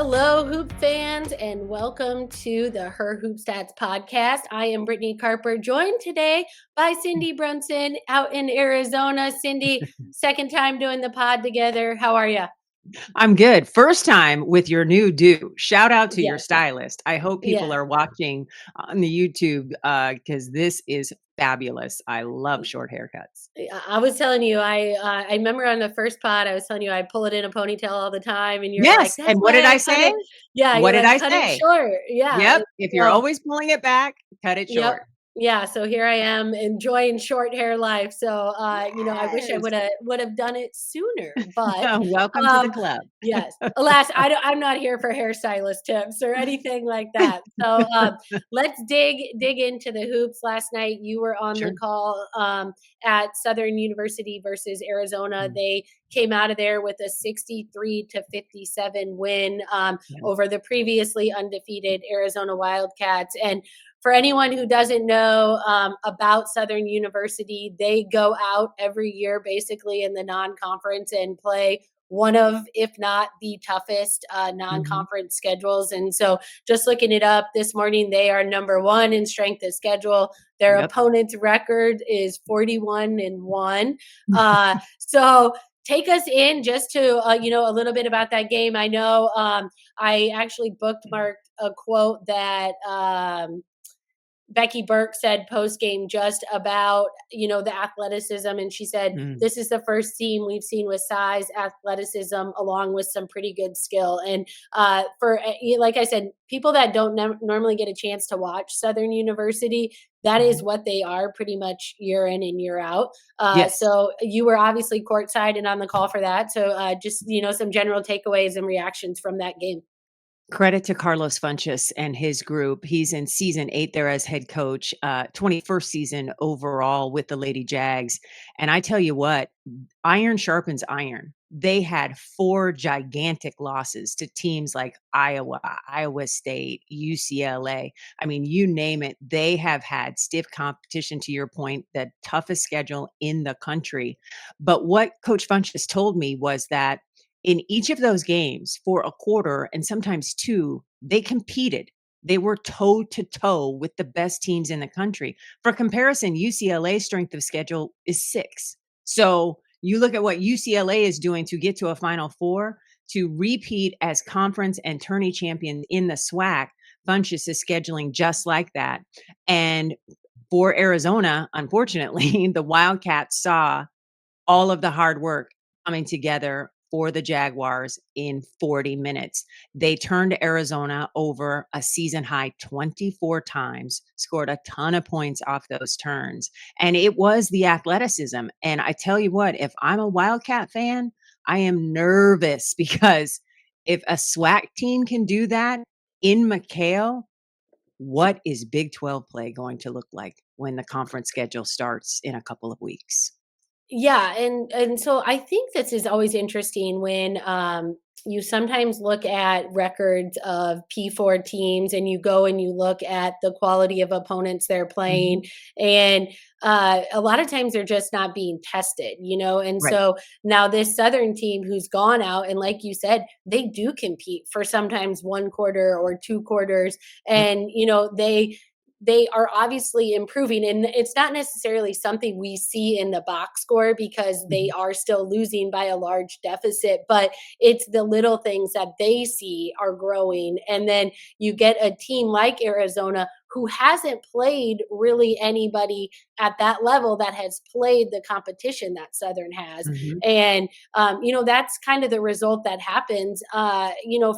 Hello, Hoop fans, and welcome to the Her Hoop Stats podcast. I am Brittany Carper, joined today by Cindy Brunson out in Arizona. Cindy, second time doing the pod together. How are you? I'm good. First time with your new do. Shout out to your Yes, stylist. I hope people yeah. are watching on the YouTube because this is fabulous. I love short haircuts. I was telling you, I remember on the first pod, I was telling you I pull it in a ponytail all the time, and you're like, Yes. "That's And what why did I I cut say? it." Yeah, What you're did like, I "Cut it say? short." Yeah, Yep. and If you're so always pulling it back, cut it yep. short. Yeah, so here I am enjoying short hair life. So I wish I Yes. would have done it sooner, but Welcome to the um club. yes. Alas, I'm not here for hairstylist tips or anything like that. So let's dig into the hoops. Last night you were on the Sure. call at Southern University versus Arizona. Mm, They came out of there with a 63-57 win yeah. over the previously undefeated Arizona Wildcats. And for anyone who doesn't know about Southern University, they go out every year basically in the non-conference and play one of, if not the toughest Mhm. non-conference schedules. And so just looking it up this morning, they are number one in strength of schedule. Their Yep. opponent's record is 41-1. So take us in just to, a little bit about that game. I know I actually bookmarked a quote that Becky Burke said post game just about, the athleticism. And she said, Mm, this is the first team we've seen with size, athleticism, along with some pretty good skill. And like I said, people that don't normally get a chance to watch Southern University, that is mhm. what they are pretty much year in and year out. Yes. So you were obviously courtside and on the call for that. So just, some general takeaways and reactions from that game. Credit to Carlos Funchess and his group. He's in season 8 there as head coach, 21st season overall with the Lady Jags. And I tell you what, iron sharpens iron. They had 4 gigantic losses to teams like Iowa, Iowa State, UCLA. I mean, you name it. They have had stiff competition, to your point, the toughest schedule in the country. But what Coach Funchess told me was that in each of those games for a quarter and sometimes 2, they competed. They were toe to toe with the best teams in the country. For comparison, UCLA's strength of schedule is 6. So you look at what UCLA is doing to get to a Final Four, to repeat as conference and tourney champion in the SWAC. Funchess is scheduling just like that. And for Arizona, unfortunately, the Wildcats saw all of the hard work coming together for the Jaguars in 40 minutes. They turned Arizona over a season high 24 times, scored a ton of points off those turns. And it was the athleticism. And I tell you what, if I'm a Wildcat fan, I am nervous because if a SWAC team can do that in McHale, what is Big 12 play going to look like when the conference schedule starts in a couple of weeks? Yeah, and so I think this is always interesting when you sometimes look at records of P4 teams and you go and you look at the quality of opponents they're Mhm. playing, and a lot of times they're just not being tested, And Right. so now this Southern team who's gone out and, like you said, they do compete for sometimes one quarter or two quarters, Yep. and they are obviously improving, and it's not necessarily something we see in the box score because they Mhm. are still losing by a large deficit, but it's the little things that they see are growing. And then you get a team like Arizona who hasn't played really anybody at that level that has played the competition that Southern has. Mhm. And that's kind of the result that happens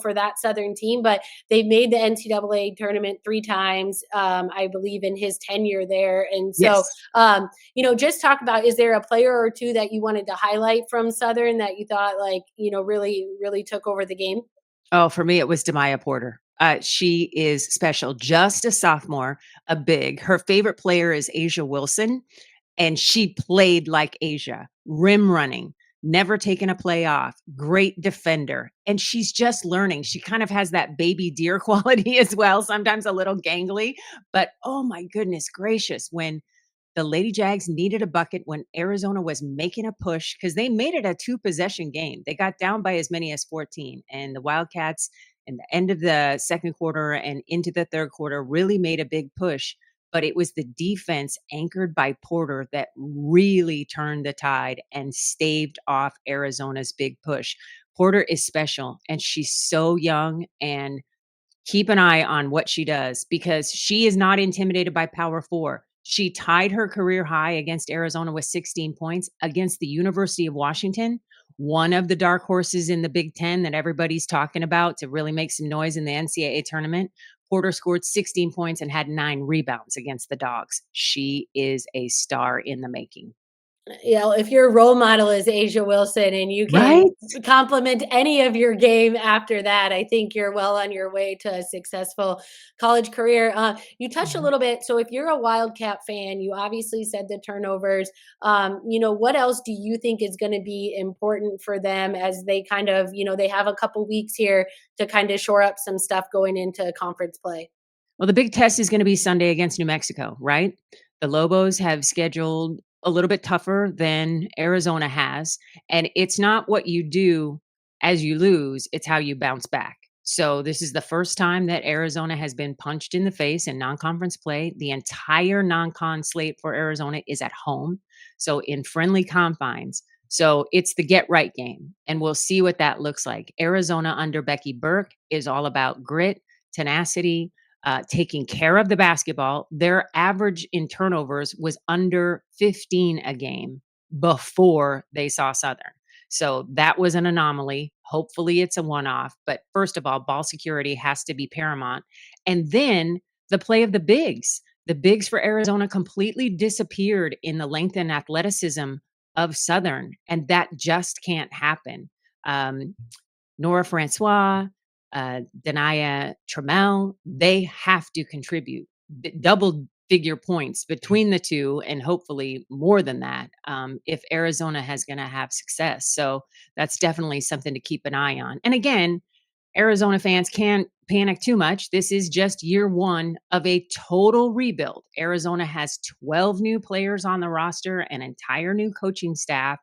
for that Southern team. But they've made the NCAA tournament 3 times, I believe, in his tenure there. And so, Yes. just talk about, is there a player or two that you wanted to highlight from Southern that you thought, like, really, really took over the game? Oh, for me, it was Demaya Porter. She is special. Just a sophomore, a big. Her favorite player is Asia Wilson, and she played like Asia, rim running, never taken a play off, great defender. And she's just learning. She kind of has that baby deer quality as well, sometimes a little gangly. But oh my goodness gracious, when the Lady Jags needed a bucket when Arizona was making a push because they made it a 2 possession game. They got down by as many as 14, and the Wildcats and the end of the second quarter and into the third quarter really made a big push. But it was the defense anchored by Porter that really turned the tide and staved off Arizona's big push. Porter is special and she's so young, and keep an eye on what she does because she is not intimidated by power four. She tied her career high against Arizona with 16 points against the University of Washington, one of the dark horses in the Big Ten that everybody's talking about to really make some noise in the NCAA tournament. Porter scored 16 points and had 9 rebounds against the Dogs. She is a star in the making. If your role model is Asia Wilson and you can Right? complement any of your game after that, I think you're well on your way to a successful college career. You touched a Mhm. little bit. So if you're a Wildcat fan, you obviously said the turnovers. What else do you think is going to be important for them as they kind of, they have a couple weeks here to kind of shore up some stuff going into conference play? Well, the big test is going to be Sunday against New Mexico, right? The Lobos have scheduled a little bit tougher than Arizona has. And it's not what you do as you lose, it's how you bounce back. So, this is the first time that Arizona has been punched in the face in non conference play. The entire non con slate for Arizona is at home. So, in friendly confines. So, it's the get right game. And we'll see what that looks like. Arizona under Becky Burke is all about grit, tenacity, taking care of the basketball. Their average in turnovers was under 15 a game before they saw Southern. So that was an anomaly. Hopefully it's a one off. But first of all, ball security has to be paramount. And then the play of the bigs. The bigs for Arizona completely disappeared in the length and athleticism of Southern. And that just can't happen. Um, Nora Francois, Denia Trammell, they have to contribute double figure points between the two, and hopefully more than that, if Arizona has going to have success. So that's definitely something to keep an eye on. And again, Arizona fans can't panic too much. This is just year one of a total rebuild. Arizona has 12 new players on the roster, an entire new coaching staff,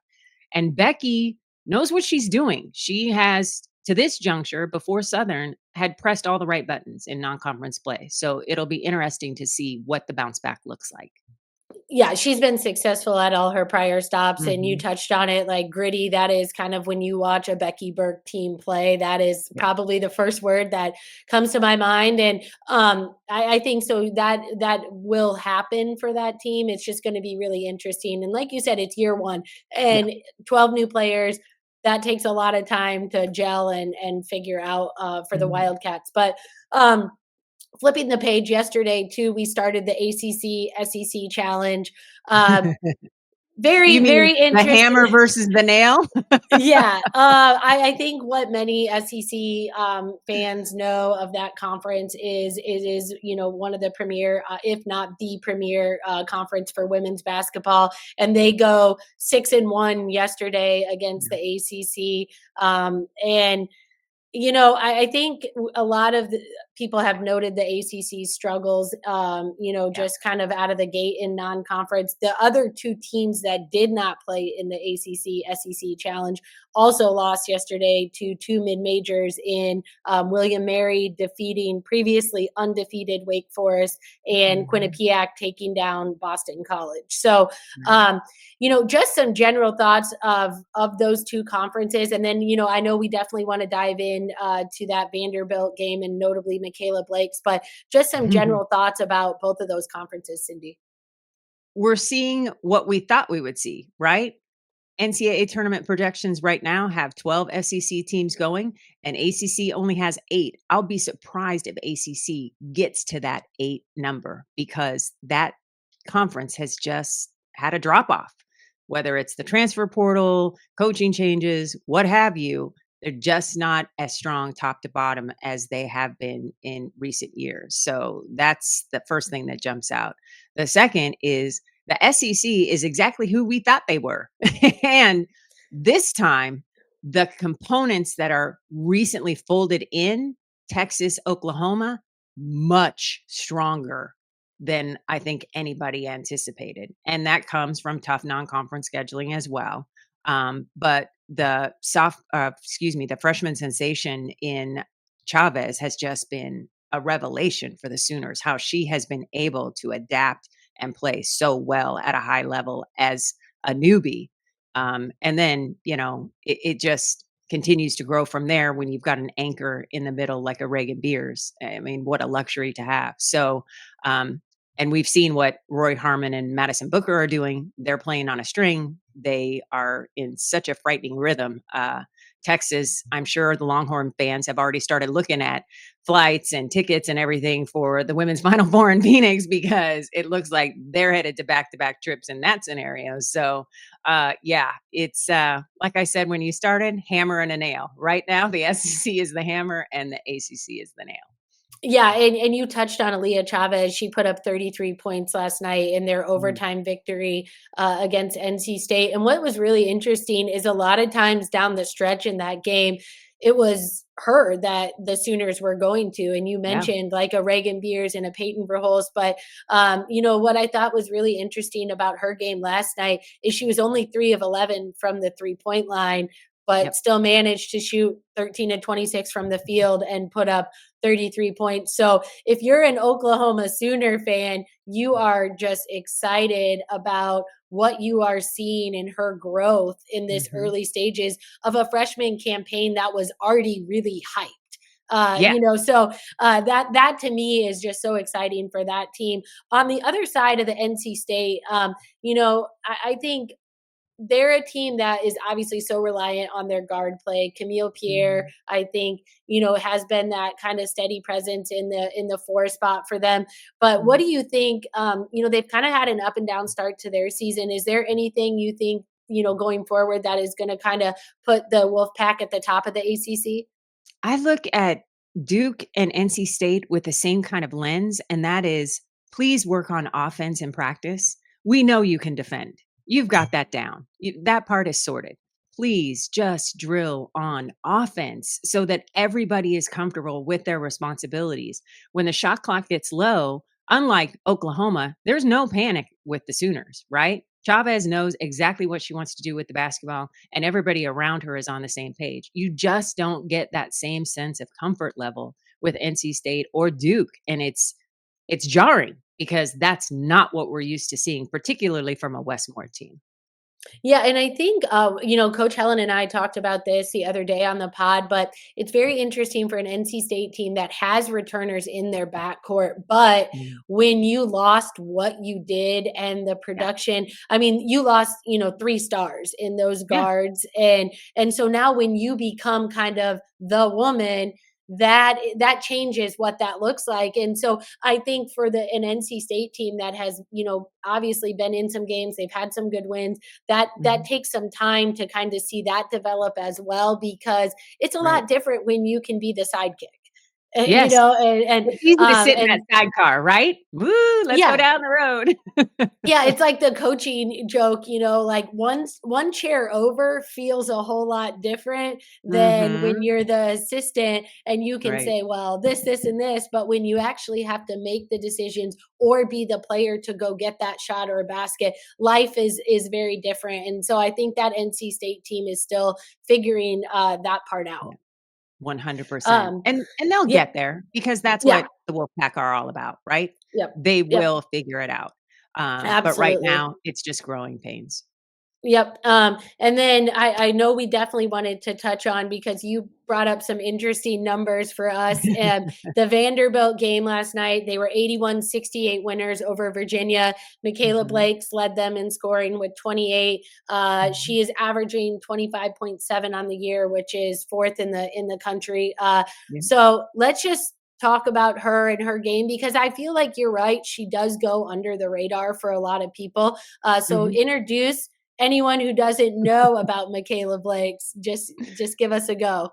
and Becky knows what she's doing. She has, to this juncture, before Southern, had pressed all the right buttons in non conference play. So it'll be interesting to see what the bounce back looks like. Yeah, she's been successful at all her prior stops, and you Hmm. touched on it, like gritty. That is kind of when you watch a Becky Burke team play, that is Yep. probably the first word that comes to my mind. And I think so that will happen for that team. It's just going to be really interesting. And like you said, it's year one Yeah. and 12 new players. That takes a lot of time to gel and figure out for the Mhm. Wildcats. But flipping the page yesterday too, we started the ACC SEC challenge. Um, You very mean very the hammer interesting. versus the nail? Yeah, I think what many SEC fans know of that conference is it is one of the premier, if not the premier, conference for women's basketball, and they go 6-1 yesterday against the ACC, and I think a lot of the people have noted the ACC struggles, Yeah. just kind of out of the gate in non conference. The other two teams that did not play in the ACC SEC challenge also lost yesterday to two mid majors in William Mary defeating previously undefeated Wake Forest and Mhm. Quinnipiac taking down Boston College. So, Right. um, just some general thoughts of those two conferences, and then I know we definitely want to dive in to that Vanderbilt game and notably Michaela Blake's, but just some general thoughts about both of those conferences, Cindy. We're seeing what we thought we would see, right? NCAA tournament projections right now have 12 SEC teams going, and ACC only has 8. I'll be surprised if ACC gets to that 8 number because that conference has just had a drop off. Whether it's the transfer portal, coaching changes, what have you, they're just not as strong top to bottom as they have been in recent years. So that's the first thing that jumps out. The second is the SEC is exactly who we thought they were. And this time, the components that are recently folded in Texas, Oklahoma, much stronger than I think anybody anticipated. And that comes from tough non conference scheduling as well. But the freshman sensation in Chavez has just been a revelation for the Sooners, how she has been able to adapt and play so well at a high level as a newbie. And then, it just continues to grow from there when you've got an anchor in the middle like a Reagan Beers. I mean, what a luxury to have. So, and we've seen what Roy Harmon and Madison Booker are doing. They're playing on a string. They are in such a frightening rhythm. Texas, I'm sure the Longhorn fans have already started looking at flights and tickets and everything for the women's Final Four in Phoenix because it looks like they're headed to back trips in that scenario. So, yeah, it's like I said when you started, hammer and a nail. Right now, the SEC is the hammer and the ACC is the nail. Yeah, and you touched on Aaliyah Chavez. She put up 33 points last night in their Mhm. overtime victory against NC State. And what was really interesting is a lot of times down the stretch in that game, it was her that the Sooners were going to. And you Yeah. mentioned like a Reagan Beers and a Peyton Verhulst. But, what I thought was really interesting about her game last night is she was only 3 of 11 from the 3-point line, but Yep. still managed to shoot 13 and 26 from the field and put up 33 points. So if you're an Oklahoma Sooner fan, you are just excited about what you are seeing in her growth in this Mhm. early stages of a freshman campaign that was already really hyped. Yeah. That to me is just so exciting for that team. On the other side of the NC State, I think they're a team that is obviously so reliant on their guard play. Camille Pierre, Mhm. I think, has been that kind of steady presence in the 4 spot for them. But what Mhm. do you think? They've kind of had an up and down start to their season. Is there anything you think, going forward that is going to kind of put the Wolfpack at the top of the ACC? I look at Duke and NC State with the same kind of lens, and that is please work on offense in practice. We know you can defend. You've got that down. That part is sorted. Please just drill on offense so that everybody is comfortable with their responsibilities. When the shot clock gets low, unlike Oklahoma, there's no panic with the Sooners, right? Chavez knows exactly what she wants to do with the basketball, and everybody around her is on the same page. You just don't get that same sense of comfort level with NC State or Duke, and it's jarring because that's not what we're used to seeing, particularly from a Westmore team. Yeah, and I think Coach Helen and I talked about this the other day on the pod, but it's very interesting for an NC State team that has returners in their backcourt. But Mm, when you lost what you did and the yeah, production, I mean, you lost, 3 stars in those yeah, guards, and so now when you become kind of the woman, that changes what that looks like. And so I think for an NC State team that has, obviously been in some games, they've had some good wins, that mhm, takes some time to kind of see that develop as well, because it's a right. lot different when you can be the sidekick. Yes, And it's easy to sit in that and sidecar, right? Woo, let's go yeah, down the road. yeah, it's like the coaching joke, like one chair over feels a whole lot different than when Mhm, you're the assistant and you can right, say, well, this, and this. But when you actually have to make the decisions or be the player to go get that shot or a basket, life is very different. And so I think that NC State team is still figuring that part yeah. out. 100%. Um, And they'll yeah, get there because that's yeah, what the Wolfpack are all about, right? yep, They yep, will figure it out. But right absolutely. now, it's just growing pains. Yep. And then I know we definitely wanted to touch on, because you brought up some interesting numbers for us. And the Vanderbilt game last night, they were 81-68 winners over Virginia. Michaela Mhm, Blakes led them in scoring with 28. mhm, She is averaging 25.7 on the year, which is fourth in the country. yeah, So let's just talk about her and her game, because I feel like you're right. She does go under the radar for a lot of people. So mhm. introduce anyone who doesn't know about Michaela Blake's. Just give us a go.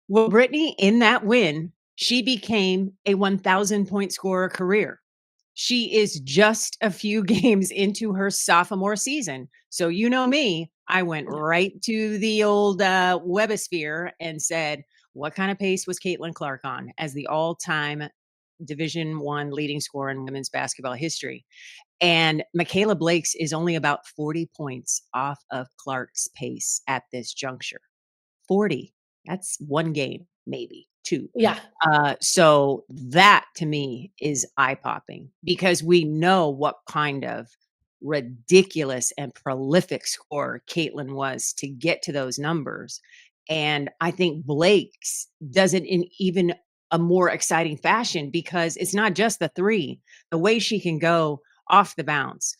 Well, Brittany, in that win, she became a 1,000 point scorer career. She is just a few games into her sophomore season. So, you know me, I went Yeah. right to the old Webosphere and said, what kind of pace was Caitlin Clark on as the all-time Division 1 leading scorer in women's basketball history? And Michaela Blake's is only about 40 points off of Clark's pace at this juncture. 40. That's one game, maybe. 2. Yeah. So that to me is eye popping because we know what kind of ridiculous and prolific scorer Caitlin was to get to those numbers. And I think Blake's does it in even a more exciting fashion because it's not just the three, the way she can go off the bounce,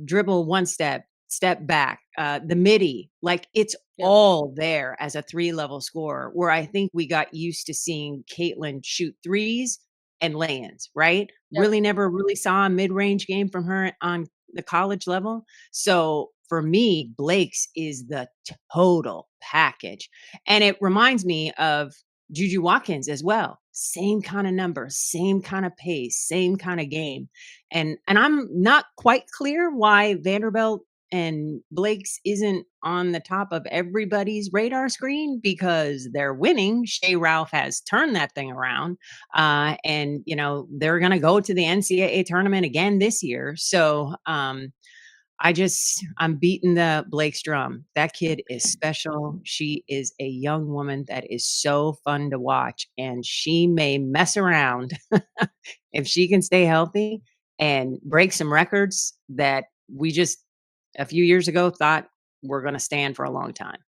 dribble one step, step back, the midi, like it's Yep. all there as a three-level scorer, where I think we got used to seeing Caitlin shoot threes and lay-ins, right? Yep. Really never really saw a mid-range game from her on the college level. So for me, Blake's is the total package. And it reminds me of Juju Watkins as well. Same kind of numbers, same kind of pace, same kind of game. And I'm not quite clear why Vanderbilt and Blake's isn't on the top of everybody's radar screen because they're winning. Shea Ralph has turned that thing around. And, you know, they're going to go to the NCAA tournament again this year. So, I'm beating the Blake's drum. That kid is special. She is a young woman that is so fun to watch, and she may mess around if she can stay healthy and break some records that we just a few years ago thought were going to stand for a long time.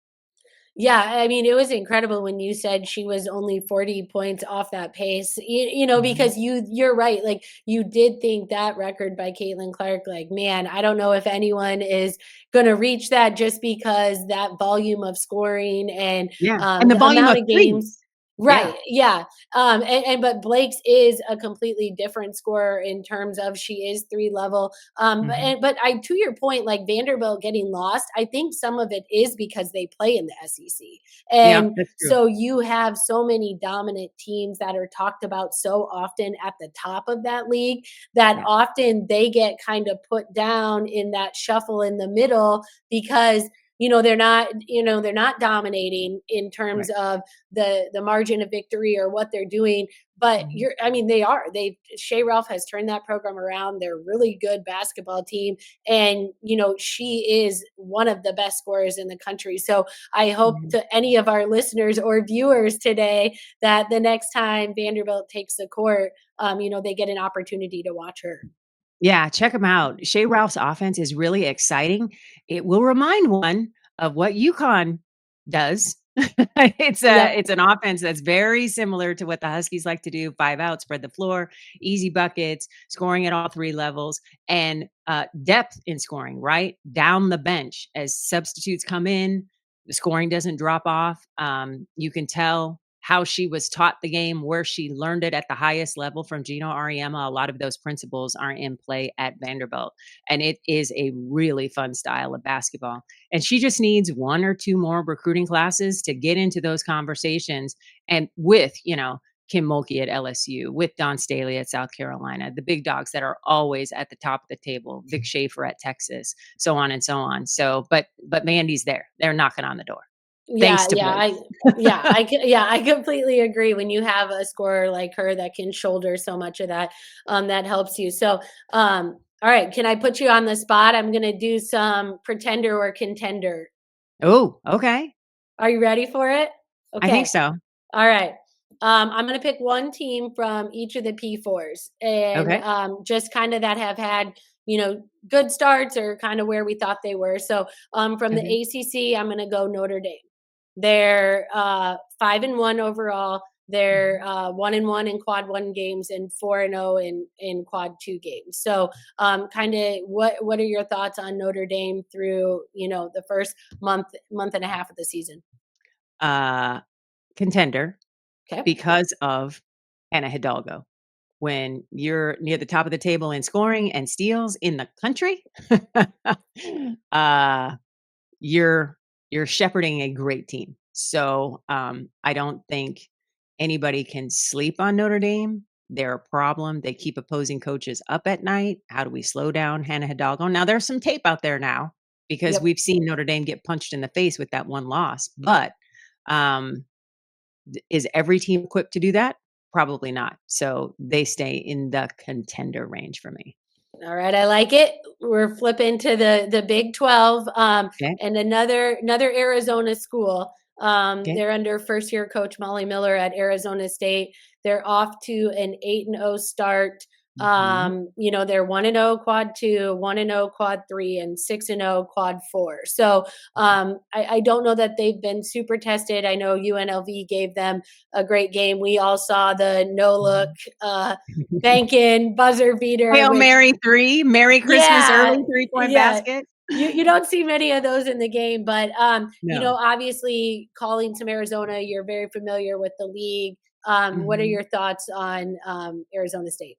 Yeah, I mean, it was incredible when you said she was only 40 points off that pace. Mhm. Because you're right. Like you did think that record by Caitlin Clark, like, man, I don't know if anyone is gonna reach that just because that volume of scoring and Yeah, and the the volume amount of of threes. games. Yeah. Right. Yeah. But Blake's is a completely different scorer in terms of she is three level. Mhm. But I, to your point, like Vanderbilt getting lost, I think some of it is because they play in the SEC. Yeah, And that's true. so you have so many dominant teams that are talked about so often at the top of that league that Yeah. often they get kind of put down in that shuffle in the middle because they're not dominating in terms Right. of the margin of victory or what they're doing. But Mhm. they Shea Ralph has turned that program around. They're a really good basketball team. And she is one of the best scorers in the country. So I hope Mhm. to any of our listeners or viewers today that the next time Vanderbilt takes the court, they get an opportunity to watch her. Yeah, check them out. Shea Ralph's offense is really exciting. It will remind one of what UConn does. Yep. It's an offense that's very similar to what the Huskies like to do, 5 out, spread the floor, easy buckets, scoring at all 3 levels, and, depth in scoring, right? Down the bench as substitutes come in, the scoring doesn't drop off. You can tell how she was taught the game, where she learned it at the highest level from Gino Ariema. A lot of those principles are in play at Vanderbilt. And it is a really fun style of basketball. And she just needs 1 or 2 more recruiting classes to get into those conversations. And with, Kim Mulkey at LSU, with Don Staley at South Carolina, the big dogs that are always at the top of the table, Vic Schaefer at Texas, so on and so on. So, but Mandy's there. They're knocking on the door. Thanks Yeah, to yeah, Blake. I completely agree. When you have a scorer like her that can shoulder so much of that, that helps you. So, all right, can I put you on the spot? I'm gonna do some pretender or contender. Oh, okay. Are you ready for it? I think Okay. so. All right. I'm going to pick one team from each of the P4s and Okay. just kind of that have had, good starts or kind of where we thought they were. So from the Okay. ACC, I'm going to go Notre Dame. They're 5-1 overall. They're Mhm. 1-1 in quad one games and 4-0 in quad two games. So, kind of, what are your thoughts on Notre Dame through the first month and a half of the season? Uh, Contender Okay. because of Anna Hidalgo. When you're near the top of the table in scoring and steals in the country, uh, you're you're shepherding a great team. So, I don't think anybody can sleep on Notre Dame. They're a problem. They keep opposing coaches up at night. How do we slow down Hannah Hidalgo? Now, there's some tape out there now because Yep. we've seen Notre Dame get punched in the face with that one loss. But um, is every team equipped to do that? Probably not. So they stay in the contender range for me. All right, I like it. We're flipping to the Big 12, Okay. and another Arizona school. Okay. They're under first year coach Molly Miller at Arizona State. They're off to an 8-0 start. Mhm. They're 1-0 quad two, 1-0 quad three, and 6-0 quad four. So I don't know that they've been super tested. I know UNLV gave them a great game. We all saw the no look Mhm. bank in buzzer beater, Hail which Mary 3, Merry Christmas yeah, early three-point yeah. basket. You don't see many of those in the game, but No. obviously calling some Arizona, you're very familiar with the league. What are Mhm. your thoughts on Arizona State?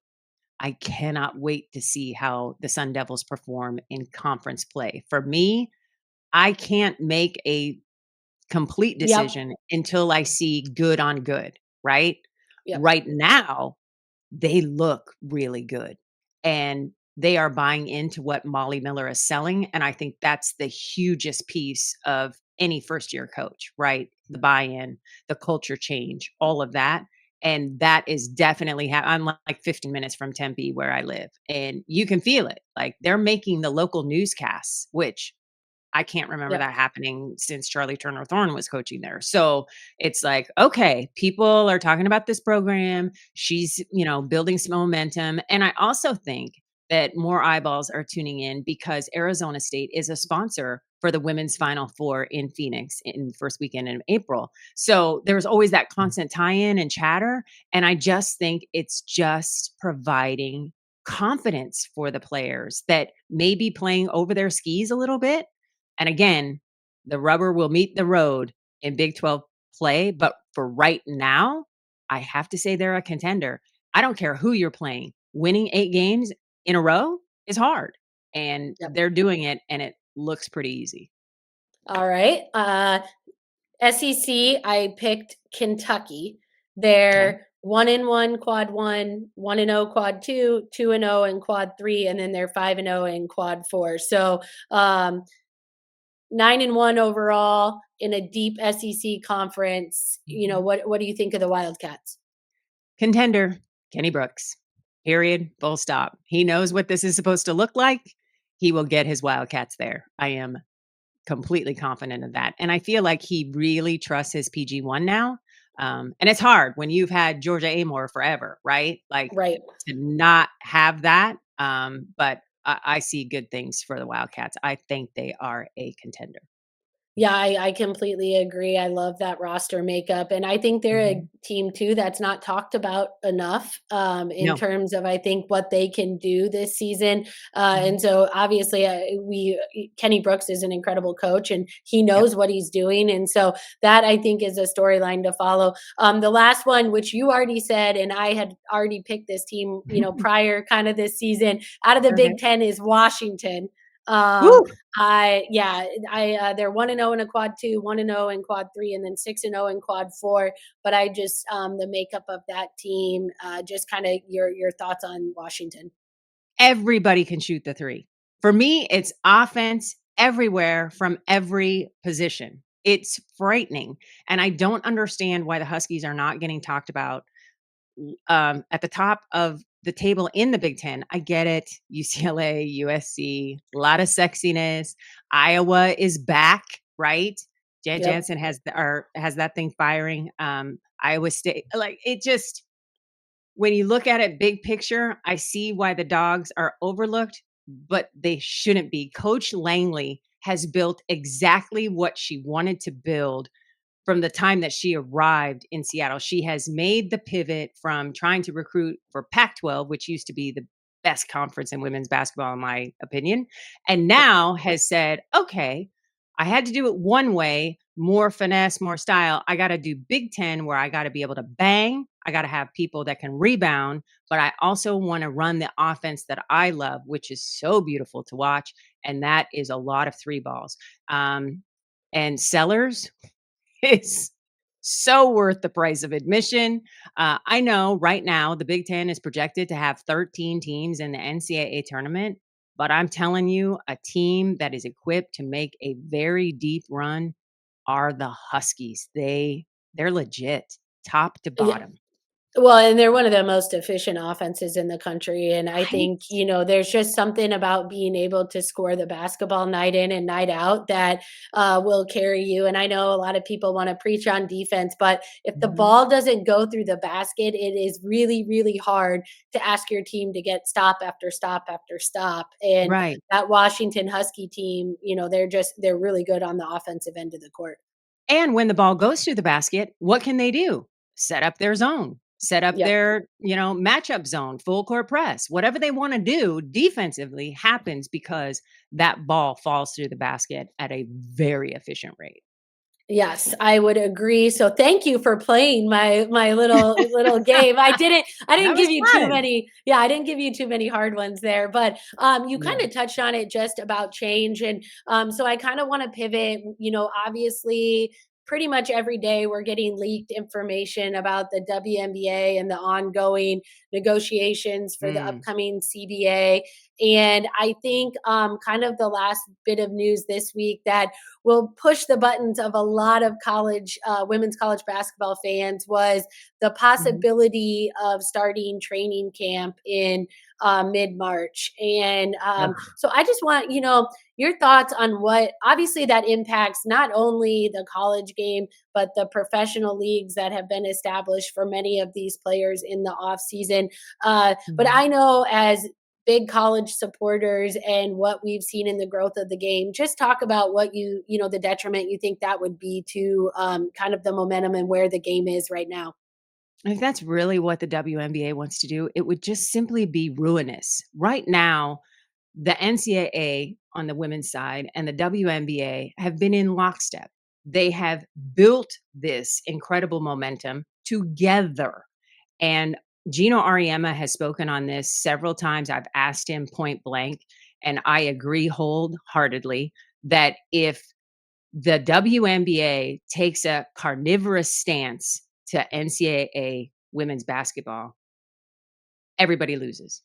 I cannot wait to see how the Sun Devils perform in conference play. For me, I can't make a complete Yep, decision until I see good on good, right? yep, Right now, they look really good, and they are buying into what Molly Miller is selling, and I think that's the hugest piece of any first-year coach, right? The buy-in, the culture change, all of that, and that is definitely I'm like 15 minutes from Tempe where I live, and you can feel it, like, they're making the local newscasts, which I can't remember yep. that happening since Charlie Turner Thorne was coaching there. So it's like, okay, people are talking about this program. She's, building some momentum. And I also think that more eyeballs are tuning in because Arizona State is a sponsor for the women's Final Four in Phoenix in first weekend in April. So there's always that constant tie in and chatter. And I just think it's just providing confidence for the players that may be playing over their skis a little bit, and again, the rubber will meet the road in Big 12 play, but for right now, I have to say they're a contender. I don't care who you're playing. Winning 8 games in a row is hard, and Yep. they're doing it, and it looks pretty easy. All right. SEC, I picked Kentucky. Okay. They're 1-1 quad one, 1-0 quad two, 2-0 in quad three, and then they're 5-0 in quad four. So 9-1 overall in a deep SEC conference. Mhm. What do you think of the Wildcats? Contender, Kenny Brooks. Period. Full stop. He knows what this is supposed to look like. He will get his Wildcats there. I am completely confident of that, and I feel like he really trusts his PG1 now, and it's hard when you've had Georgia Amore forever, right? Like, Right. to not have that, but I see good things for the Wildcats. I think they are a contender. Yeah, I completely agree. I love that roster makeup. And I think they're a Mhm. team too that's not talked about enough in No. terms of, I think, what they can do this season. And Mhm. so obviously, Kenny Brooks is an incredible coach and he Yep. knows what he's doing. And so that I think is a storyline to follow. The last one, which you already said, and I had already picked this team, prior kind of this season out of the Okay. Big Ten is Washington. Um, Woo! they're 1-0 in a quad two, 1-0 in quad three, and then 6-0 in quad four. But I just the makeup of that team, just kind of your thoughts on Washington. Everybody can shoot the 3. For me, it's offense everywhere from every position. It's frightening, and I don't understand why the Huskies are not getting talked about at the top of the table in the Big Ten. I get it. UCLA, USC, a lot of sexiness. Iowa is back, right? Jan Yep. Jansen has that thing firing. Iowa State, like it just when you look at it big picture, I see why the dogs are overlooked, but they shouldn't be. Coach Langley has built exactly what she wanted to build from the time that she arrived in Seattle. She has made the pivot from trying to recruit for Pac-12, which used to be the best conference in women's basketball, in my opinion, and Yep. now has said, okay, I had to do it one way, more finesse, more style. I got to do Big Ten where I got to be able to bang. I got to have people that can rebound, but I also want to run the offense that I love, which is so beautiful to watch. And that is a lot of three balls. And Sellers, is so worth the price of admission. I know right now the Big Ten is projected to have 13 teams in the NCAA tournament, but I'm telling you, a team that is equipped to make a very deep run are the Huskies. They're legit, top to Yeah. bottom. Well, and they're one of the most efficient offenses in the country, and I Right? think, there's just something about being able to score the basketball night in and night out that, will carry you, and I know a lot of people wanna preach on defense, but if the Mhm. ball doesn't go through the basket, it is really, really hard to ask your team to get stop after stop after stop, and Right. that Washington Husky team, they're really good on the offensive end of the court. And when the ball goes through the basket, what can they do? Set up their zone, set up Yep. their, matchup zone, full court press. Whatever they want to do defensively happens because that ball falls through the basket at a very efficient rate. Yes, I would agree. So thank you for playing my little game. I didn't That give was you too fun. many I didn't give you too many hard ones there, but you kind No. of touched on it just about change and so I kind of want to pivot, obviously pretty much every day we're getting leaked information about the WNBA and the ongoing negotiations for the Mm, upcoming CBA. And I think kind of the last bit of news this week that will push the buttons of a lot of women's college basketball fans was the mhm. possibility of starting training camp in mid-March. And Ugh. so I just want, your thoughts on what obviously that impacts not only the college game, but the professional leagues that have been established for many of these players in the off season. But Mhm. I know as big college supporters and what we've seen in the growth of the game. Just talk about what the detriment you think that would be to kind of the momentum and where the game is right now. If that's really what the WNBA wants to do, it would just simply be ruinous. Right now, the NCAA on the women's side and the WNBA have been in lockstep. They have built this incredible momentum together. And Gino Ariema has spoken on this several times. I've asked him point blank, and I agree wholeheartedly that if the WNBA takes a carnivorous stance to NCAA women's basketball, everybody loses.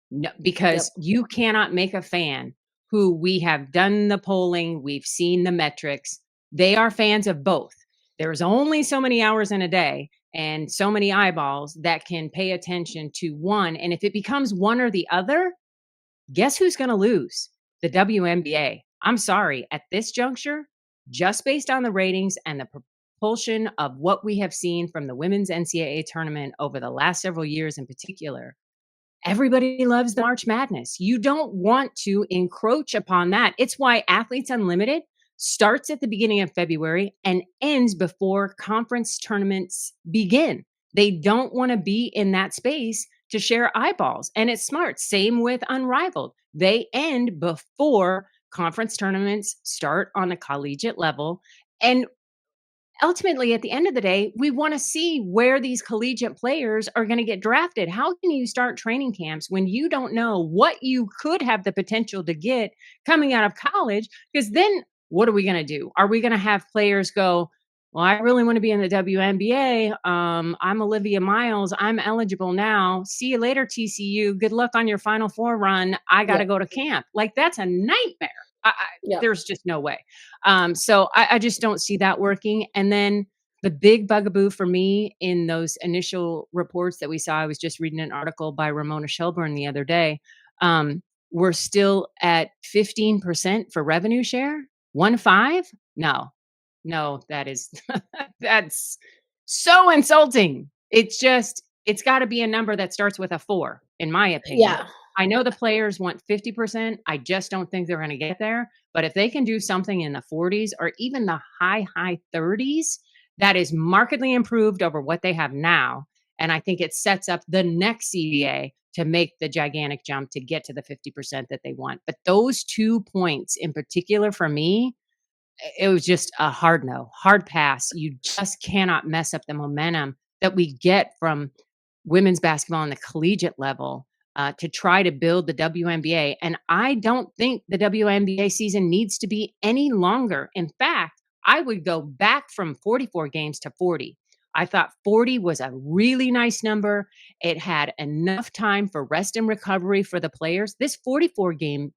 No, Yep. because you cannot make a fan who we have done the polling, we've seen the metrics. They are fans of both. There's only so many hours in a day and so many eyeballs that can pay attention to one. And if it becomes one or the other, guess who's going to lose? The WNBA. I'm sorry. At this juncture, just based on the ratings and the propulsion of what we have seen from the women's NCAA tournament over the last several years in particular, everybody loves the March Madness. You don't want to encroach upon that. It's why Athletes Unlimited starts at the beginning of February and ends before conference tournaments begin. They don't want to be in that space to share eyeballs. And it's smart. Same with Unrivaled. They end before conference tournaments start on a collegiate level. And ultimately, at the end of the day, we want to see where these collegiate players are going to get drafted. How can you start training camps when you don't know what you could have the potential to get coming out of college? Because then what are we going to do? Are we going to have players go, well, I really want to be in the WNBA. I'm Olivia Miles. I'm eligible now. See you later, TCU. Good luck on your Final Four run. I got to Yep. go to camp. Like, that's a nightmare. Yep. There's just no way. So I just don't see that working. And then the big bugaboo for me in those initial reports that we saw, I was just reading an article by Ramona Shelburne the other day. We're still at 15% for revenue share. 1 5? No, no, that is that's so insulting. It's got to be a number that starts with a 4, in my opinion. Yeah. I know the players want 50%. I just don't think they're going to get there. But if they can do something in the 40s or even the high 30s, that is markedly improved over what they have now. And I think it sets up the next CBA to make the gigantic jump to get to the 50% that they want. But those 2 points in particular for me, it was just a hard no, hard pass. You just cannot mess up the momentum that we get from women's basketball on the collegiate level to try to build the WNBA. And I don't think the WNBA season needs to be any longer. In fact, I would go back from 44 games to 40. I thought 40 was a really nice number. It had enough time for rest and recovery for the players. This 44 game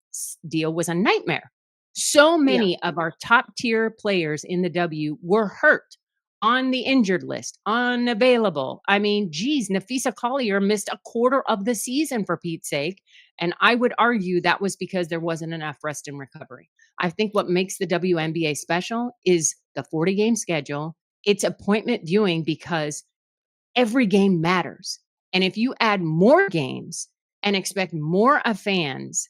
deal was a nightmare. So Yeah. many of our top tier players in the W were hurt on the injured list, unavailable. I mean, geez, Nafisa Collier missed a quarter of the season for Pete's sake. And I would argue that was because there wasn't enough rest and recovery. I think what makes the WNBA special is the 40 game schedule. It's appointment viewing because every game matters. And if you add more games and expect more of fans,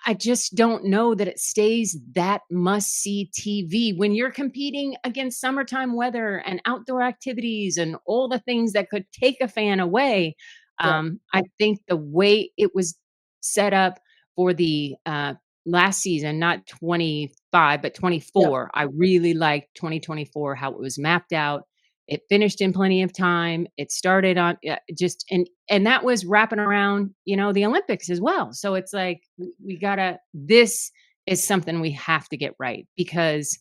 I just don't know that it stays that must-see TV when you're competing against summertime weather and outdoor activities and all the things that could take a fan away. Yep. I think the way it was set up for the last season, not 25, but Yep. 24, I really liked 2024, how it was mapped out. It finished in plenty of time. It started on just and that was wrapping around, the Olympics as well. So it's like we gotta. This is something we have to get right because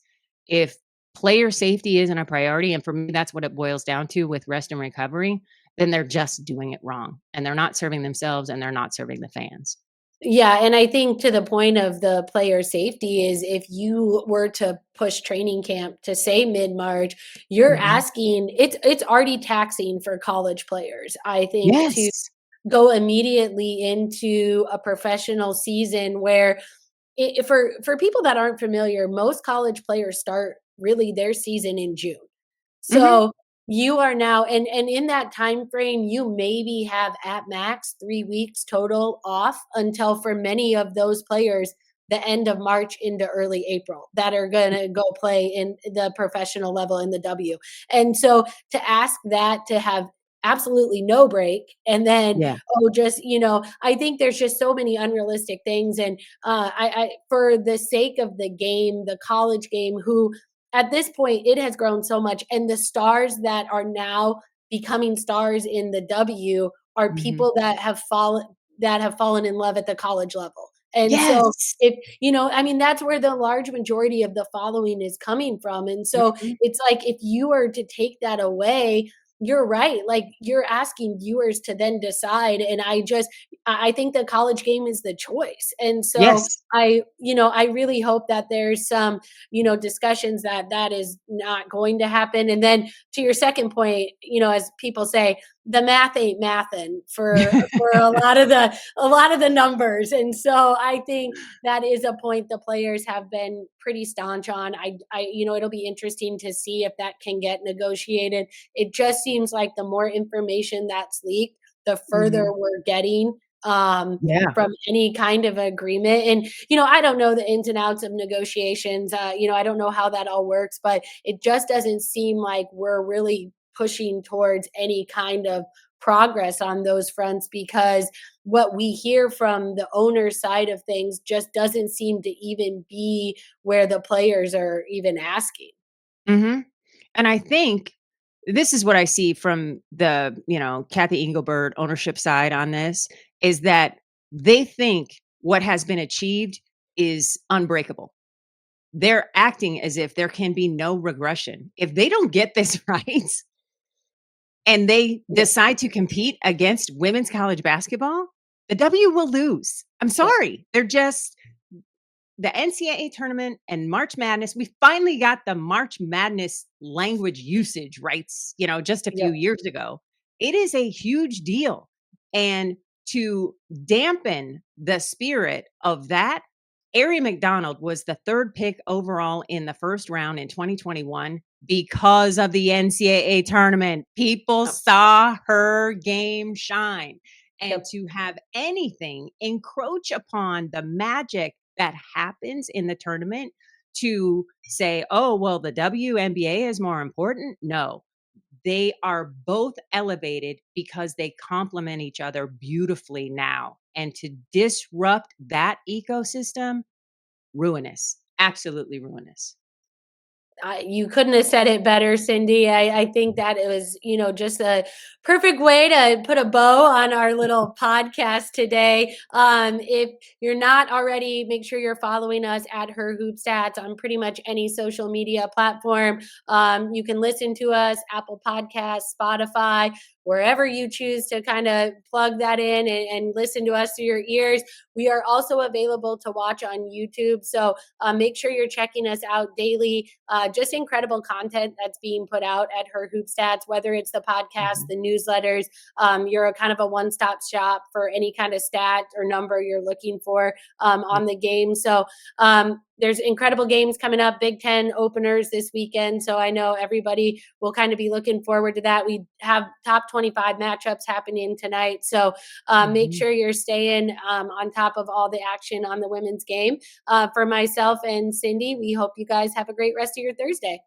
if player safety isn't a priority, and for me that's what it boils down to with rest and recovery, then they're just doing it wrong, and they're not serving themselves, and they're not serving the fans. Yeah, and I think to the point of the player safety is if you were to push training camp to say mid-March, you're Mhm. asking it's already taxing for college players. I think to Yes. go immediately into a professional season where for people that aren't familiar, most college players start really their season in June. Mhm. So you are now and in that time frame, you maybe have at max 3 weeks total off until for many of those players, the end of March into early April that are gonna go play in the professional level in the W. And so to ask that to have absolutely no break and then, Yeah. oh, just, I think there's just so many unrealistic things. And I for the sake of the game, the college game, who at this point it has grown so much and the stars that are now becoming stars in the W are Mhm. people that have fallen in love at the college level. And so Yes. if I mean that's where the large majority of the following is coming from. And so Mhm. it's like if you were to take that away, you're right. Like you're asking viewers to then decide. And I think the college game is the choice. And so Yes. I really hope that there's some discussions that is not going to happen. And then to your second point, as people say, the math ain't mathin' for a lot of the numbers. And so I think that is a point the players have been pretty staunch on. It'll be interesting to see if that can get negotiated. It just seems like the more information that's leaked, the further Mhm. we're getting Yeah. from any kind of agreement. And, I don't know the ins and outs of negotiations. I don't know how that all works, but it just doesn't seem like we're really pushing towards any kind of progress on those fronts because what we hear from the owner side of things just doesn't seem to even be where the players are even asking. Mhm. And I think this is what I see from the, Kathy Engelbert ownership side on this is that they think what has been achieved is unbreakable. They're acting as if there can be no regression. If they don't get this right and they Yep. decide to compete against women's college basketball, the W will lose. I'm Yep. sorry. They're just the NCAA tournament and March Madness, we finally got the March Madness language usage rights, just a few Yep. years ago. It is a huge deal. And to dampen the spirit of that, Ari McDonald was the third pick overall in the first round in 2021 because of the NCAA tournament. People Yep. saw her game shine. And Yep. to have anything encroach upon the magic that happens in the tournament to say, oh, well, the WNBA is more important. No, they are both elevated because they complement each other beautifully now. And to disrupt that ecosystem, ruinous, absolutely ruinous. You couldn't have said it better, Cindy. I think that it was, just a perfect way to put a bow on our little podcast today. If you're not already, make sure you're following us at Her Hoop Stats on pretty much any social media platform. You can listen to us, Apple Podcasts, Spotify. wherever you choose to kind of plug that in and listen to us through your ears. We are also available to watch on YouTube. So make sure you're checking us out daily. Just incredible content that's being put out at Her Hoop Stats, whether it's the podcast, Mhm. the newsletters. You're a kind of a one-stop shop for any kind of stat or number you're looking for Yeah. on the game. So there's incredible games coming up, Big Ten openers this weekend. So I know everybody will kind of be looking forward to that. We have top 25 matchups happening tonight. So make Mhm. sure you're staying on top of all the action on the women's game. For myself and Cindy, we hope you guys have a great rest of your Thursday.